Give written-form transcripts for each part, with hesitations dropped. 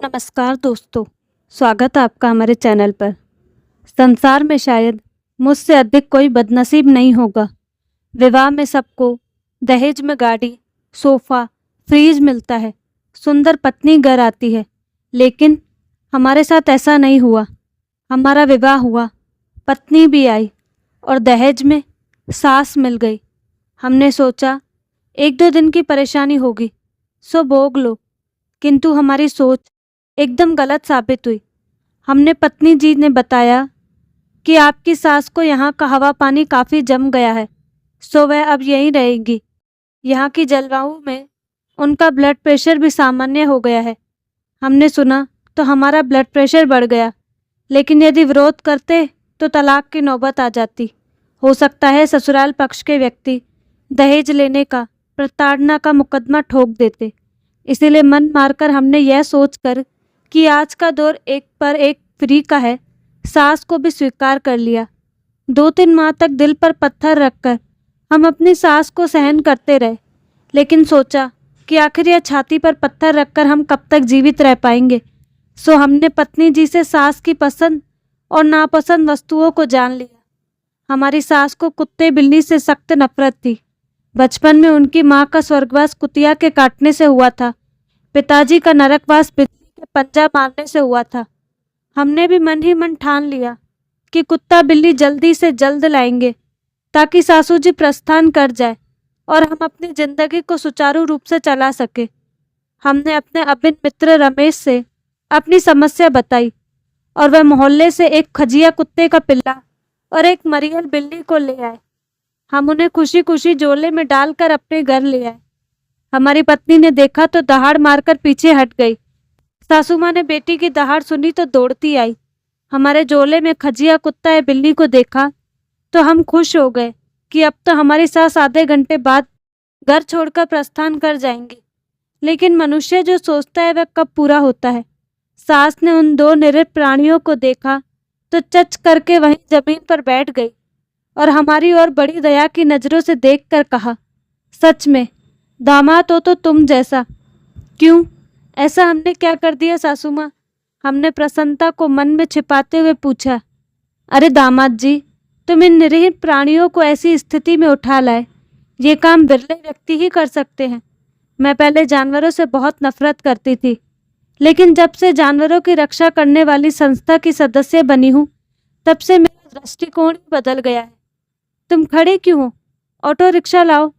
नमस्कार दोस्तों, स्वागत है आपका हमारे चैनल पर। संसार में शायद मुझसे अधिक कोई बदनसीब नहीं होगा। विवाह में सबको दहेज में गाड़ी, सोफा, फ्रीज मिलता है, सुंदर पत्नी घर आती है, लेकिन हमारे साथ ऐसा नहीं हुआ। हमारा विवाह हुआ, पत्नी भी आई और दहेज में सास मिल गई। हमने सोचा एक दो दिन की परेशानी होगी, सो भोग लो, किंतु हमारी सोच एकदम गलत साबित हुई। हमने पत्नी जी ने बताया कि आपकी सास को यहाँ का हवा पानी काफ़ी जम गया है, सो वह अब यहीं रहेगी। यहाँ की जलवायु में उनका ब्लड प्रेशर भी सामान्य हो गया है। हमने सुना तो हमारा ब्लड प्रेशर बढ़ गया, लेकिन यदि विरोध करते तो तलाक की नौबत आ जाती। हो सकता है ससुराल पक्ष के व्यक्ति दहेज लेने का, प्रताड़ना का मुकदमा ठोक देते। इसीलिए मन मारकर हमने यह सोचकर कि आज का दौर एक पर एक फ्री का है, सास को भी स्वीकार कर लिया। 2-3 माह तक दिल पर पत्थर रखकर हम अपनी सास को सहन करते रहे, लेकिन सोचा कि आखिर यह छाती पर पत्थर रखकर हम कब तक जीवित रह पाएंगे। सो हमने पत्नी जी से सास की पसंद और नापसंद वस्तुओं को जान लिया। हमारी सास को कुत्ते बिल्ली से सख्त नफरत थी। बचपन में उनकी माँ का स्वर्गवास कुतिया के काटने से हुआ था, पिताजी का नरकवास बिल्ली के पंजा मारने से हुआ था। हमने भी मन ही मन ठान लिया कि कुत्ता बिल्ली जल्दी से जल्द लाएंगे, ताकि सासू जी प्रस्थान कर जाए और हम अपनी जिंदगी को सुचारू रूप से चला सके। हमने अपने अभिन्न मित्र रमेश से अपनी समस्या बताई और वह मोहल्ले से एक खजिया कुत्ते का पिल्ला और एक मरियल बिल्ली को ले आए। हम उन्हें खुशी खुशी झोले में डालकर अपने घर ले आए। हमारी पत्नी ने देखा तो दहाड़ मारकर पीछे हट गई। सासू माँ ने बेटी की दहाड़ सुनी तो दौड़ती आई। हमारे झोले में खजिया कुत्ता या बिल्ली को देखा तो हम खुश हो गए कि अब तो हमारी सास आधे घंटे बाद घर छोड़कर प्रस्थान कर जाएंगी। लेकिन मनुष्य जो सोचता है वह कब पूरा होता है। सास ने उन दो निरीह प्राणियों को देखा तो चच करके वहीं जमीन पर बैठ गई और हमारी ओर बड़ी दया की नज़रों से देखकर कहा, सच में दामाद हो तो तुम जैसा। क्यों, ऐसा हमने क्या कर दिया सासू माँ? हमने प्रसन्नता को मन में छिपाते हुए पूछा। अरे दामाद जी, तुम इन निरीह प्राणियों को ऐसी स्थिति में उठा लाए, ये काम बिरले व्यक्ति ही कर सकते हैं। मैं पहले जानवरों से बहुत नफरत करती थी, लेकिन जब से जानवरों की रक्षा करने वाली संस्था की सदस्य बनी हूँ, तब से मेरा दृष्टिकोण ही बदल गया है। तुम खड़े क्यों हो? ऑटो रिक्शा लाओ,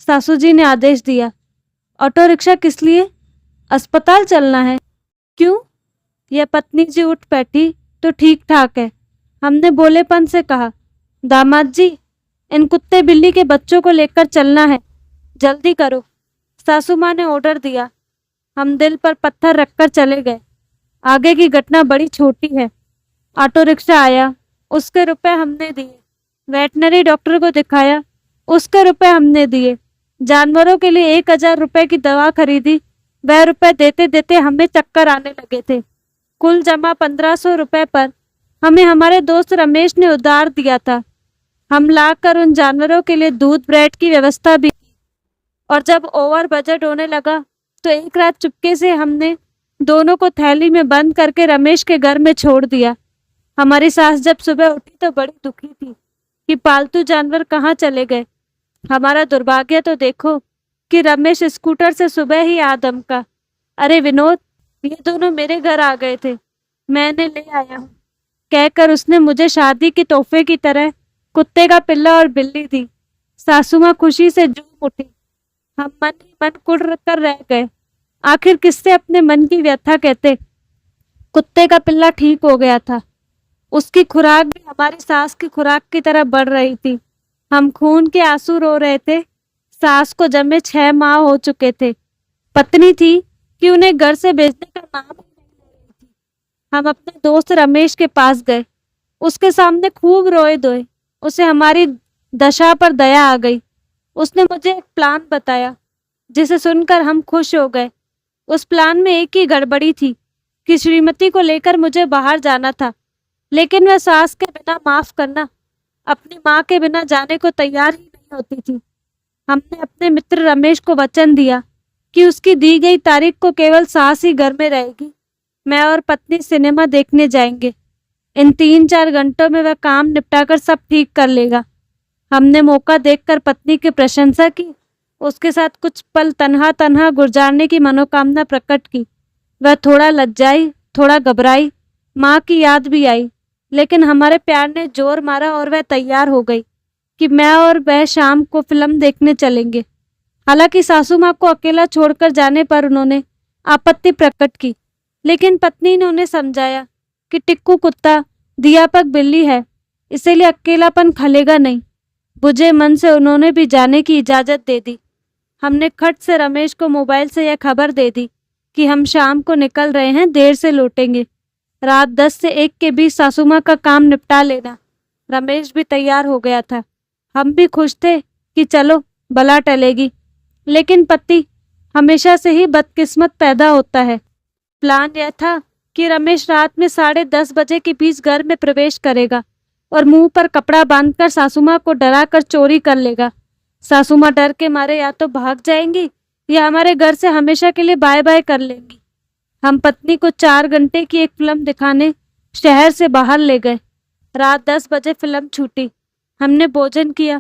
सासू जी ने आदेश दिया। ऑटो रिक्शा किस लिए? अस्पताल चलना है। क्यों? यह पत्नी जी उठ बैठी तो ठीक ठाक है। हमने बोलेपन से कहा, दामाद जी, इन कुत्ते बिल्ली के बच्चों को लेकर चलना है, जल्दी करो। सासू माँ ने ऑर्डर दिया। हम दिल पर पत्थर रखकर चले गए। आगे की घटना बड़ी छोटी है। ऑटो रिक्शा आया, उसके रुपए हमने दिए। वेटनरी डॉक्टर को दिखाया, उसके रुपए हमने दिए। जानवरों के लिए 1000 रुपए की दवा खरीदी, वह रुपए देते देते हमें चक्कर आने लगे थे। कुल जमा 1500 रुपए पर हमें हमारे दोस्त रमेश ने उधार दिया था। हम लाकर उन जानवरों के लिए दूध ब्रेड की व्यवस्था भी की, और जब ओवर बजट होने लगा तो एक रात चुपके से हमने दोनों को थैली में बंद करके रमेश के घर में छोड़ दिया। हमारी सास जब सुबह उठी तो बड़ी दुखी थी कि पालतू जानवर कहाँ चले गए। हमारा दुर्भाग्य तो देखो कि रमेश स्कूटर से सुबह ही आ दमका। अरे विनोद, ये दोनों मेरे घर आ गए थे, मैंने ले आया हूँ, कहकर उसने मुझे शादी के तोहफे की तरह कुत्ते का पिल्ला और बिल्ली दी। सासू माँ खुशी से झूम उठी। हम मन ही मन कुढ़ कर रह गए। आखिर किससे अपने मन की व्यथा कहते। कुत्ते का पिल्ला ठीक हो गया था। उसकी खुराक भी हमारी सास की खुराक की तरह बढ़ रही थी। हम खून के आंसू रो रहे थे। सास को जमे 6 माह हो चुके थे। पत्नी थी कि उन्हें घर से भेजने का नाम ही नहीं ले रही थी। हम अपने दोस्त रमेश के पास गए, उसके सामने खूब रोए धोए। उसे हमारी दशा पर दया आ गई। उसने मुझे एक प्लान बताया, जिसे सुनकर हम खुश हो गए। उस प्लान में एक ही गड़बड़ी थी कि श्रीमती को लेकर मुझे बाहर जाना था, लेकिन वह सास के बिना, माफ करना, अपनी माँ के बिना जाने को तैयार ही नहीं होती थी। हमने अपने मित्र रमेश को वचन दिया कि उसकी दी गई तारीख को केवल सास ही घर में रहेगी मैं और पत्नी सिनेमा देखने जाएंगे। इन 3-4 घंटों में वह काम निपटाकर सब ठीक कर लेगा। हमने मौका देखकर पत्नी की प्रशंसा की, उसके साथ कुछ पल तन्हा तन्हा गुजारने की मनोकामना प्रकट की। वह थोड़ा लज्जाई, थोड़ा घबराई, माँ की याद भी आई, लेकिन हमारे प्यार ने जोर मारा और वह तैयार हो गई कि मैं और वह शाम को फिल्म देखने चलेंगे। हालांकि सासू माँ को अकेला छोड़कर जाने पर उन्होंने आपत्ति प्रकट की, लेकिन पत्नी ने उन्हें समझाया कि टिक्कू कुत्ता दियापक बिल्ली है, इसीलिए अकेलापन खलेगा नहीं। बुझे मन से उन्होंने भी जाने की इजाजत दे दी। हमने खट से रमेश को मोबाइल से यह खबर दे दी कि हम शाम को निकल रहे हैं, देर से लौटेंगे। रात 10 से 1 के बीच सासू माँ का काम निपटा लेना। रमेश भी तैयार हो गया था। हम भी खुश थे कि चलो बला टलेगी, लेकिन पति हमेशा से ही बदकिस्मत पैदा होता है। प्लान यह था कि रमेश रात में 10:30 बजे के बीच घर में प्रवेश करेगा और मुंह पर कपड़ा बांधकर सासू माँ को डराकर चोरी कर लेगा। सासू माँ डर के मारे या तो भाग जाएंगी या हमारे घर से हमेशा के लिए बाय बाय कर लेंगी। हम पत्नी को 4 घंटे की एक फिल्म दिखाने शहर से बाहर ले गए। रात 10 बजे फिल्म छूटी। हमने भोजन किया।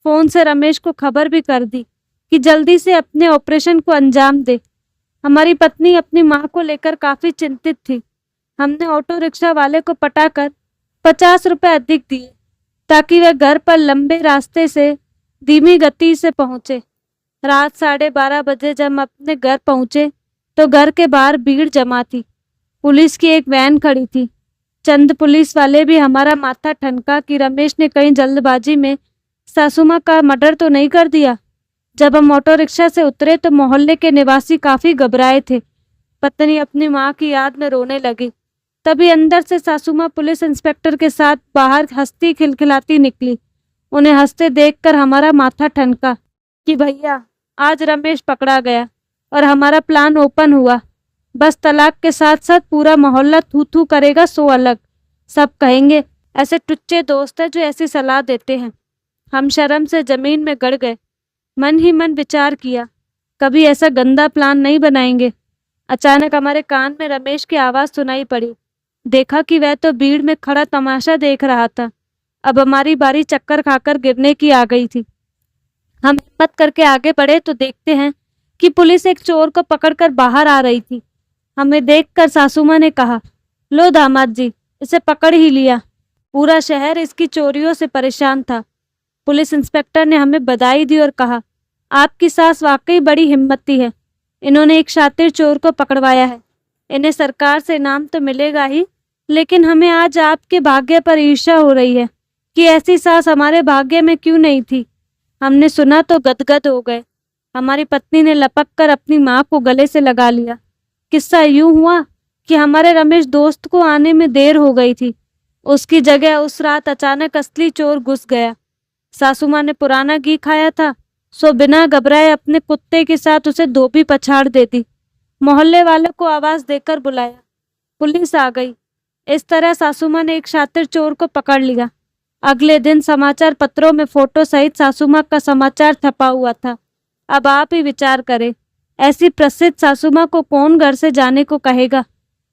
फोन से रमेश को खबर भी कर दी कि जल्दी से अपने ऑपरेशन को अंजाम दे। हमारी पत्नी अपनी माँ को लेकर काफी चिंतित थी। हमने ऑटो रिक्शा वाले को पटाकर 50 रुपए अधिक दिए ताकि वह घर पर लंबे रास्ते से धीमी गति से पहुंचे। रात 12:30 बजे जब हम अपने घर पहुंचे तो घर के बाहर भीड़ जमा थी। पुलिस की एक वैन खड़ी थी। चंद पुलिस वाले भी हमारा माथा ठनका कि रमेश ने कहीं जल्दबाजी में सासू माँ का मर्डर तो नहीं कर दिया। जब हम ऑटो रिक्शा से उतरे तो मोहल्ले के निवासी काफी घबराए थे। पत्नी अपनी माँ की याद में रोने लगी। तभी अंदर से सासू माँ पुलिस इंस्पेक्टर के साथ बाहर हंसती खिलखिलाती निकली। उन्हें हंसते देखकर हमारा माथा ठनका कि भैया आज रमेश पकड़ा गया और हमारा प्लान ओपन हुआ। बस तलाक के साथ साथ पूरा मोहल्ला थू थू करेगा सो अलग। सब कहेंगे ऐसे टुच्चे दोस्त हैं जो ऐसी सलाह देते हैं। हम शर्म से जमीन में गड़ गए। मन ही मन विचार किया कभी ऐसा गंदा प्लान नहीं बनाएंगे। अचानक हमारे कान में रमेश की आवाज़ सुनाई पड़ी। देखा कि वह तो भीड़ में खड़ा तमाशा देख रहा था। अब हमारी बारी चक्कर खाकर गिरने की आ गई थी। हम हिम्मत करके आगे बढ़े तो देखते हैं कि पुलिस एक चोर को पकड़कर बाहर आ रही थी। हमें देखकर सासू माँ ने कहा, लो दामाद जी, इसे पकड़ ही लिया। पूरा शहर इसकी चोरियों से परेशान था। पुलिस इंस्पेक्टर ने हमें बधाई दी और कहा, आपकी सास वाकई बड़ी हिम्मती है। इन्होंने एक शातिर चोर को पकड़वाया है। इन्हें सरकार से इनाम तो मिलेगा ही, लेकिन हमें आज आपके भाग्य पर ईर्ष्या हो रही है कि ऐसी सास हमारे भाग्य में क्यों नहीं थी। हमने सुना तो गदगद हो गए। हमारी पत्नी ने लपक कर अपनी माँ को गले से लगा लिया। किस्सा यूं हुआ कि हमारे रमेश दोस्त को आने में देर हो गई थी। उसकी जगह उस रात अचानक असली चोर घुस गया। सासू माँ ने पुराना घी खाया था, सो बिना घबराए अपने कुत्ते के साथ उसे धोबी पछाड़ देती। मोहल्ले वालों को आवाज देकर बुलाया। पुलिस आ गई। इस तरह सासू माँ ने एक शातिर चोर को पकड़ लिया। अगले दिन समाचार पत्रों में फोटो सहित सासू माँ का समाचार छपा हुआ था। अब आप ही विचार करें, ऐसी प्रसिद्ध सासू माँ को कौन घर से जाने को कहेगा।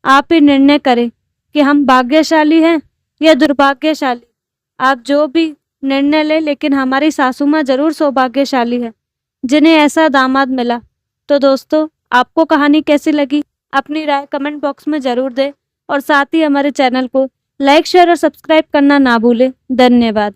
आप ही निर्णय करें कि हम भाग्यशाली हैं या दुर्भाग्यशाली। आप जो भी निर्णय ले, लेकिन हमारी सासू माँ जरूर सौभाग्यशाली है जिन्हें ऐसा दामाद मिला। तो दोस्तों, आपको कहानी कैसी लगी अपनी राय कमेंट बॉक्स में जरूर दें और साथ ही हमारे चैनल को लाइक शेयर और सब्सक्राइब करना ना भूलें। धन्यवाद।